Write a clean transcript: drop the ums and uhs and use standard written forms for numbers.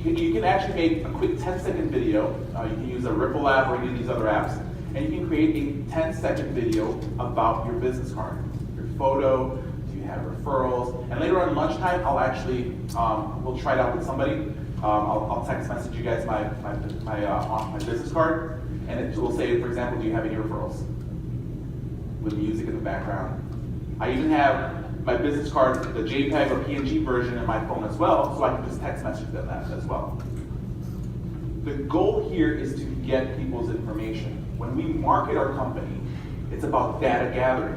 You can actually make a quick 10-second video. You can use a Ripple app or any of these other apps, and you can create a 10-second video about your business card, your photo. Do you have referrals? And later on lunchtime, I'll actually we'll try it out with somebody. I'll text message you guys my business card, and it will say, for example, do you have any referrals? With music in the background. I even have my business card, the JPEG or PNG version in my phone as well, so I can just text message them that as well. The goal here is to get people's information. When we market our company, it's about data gathering.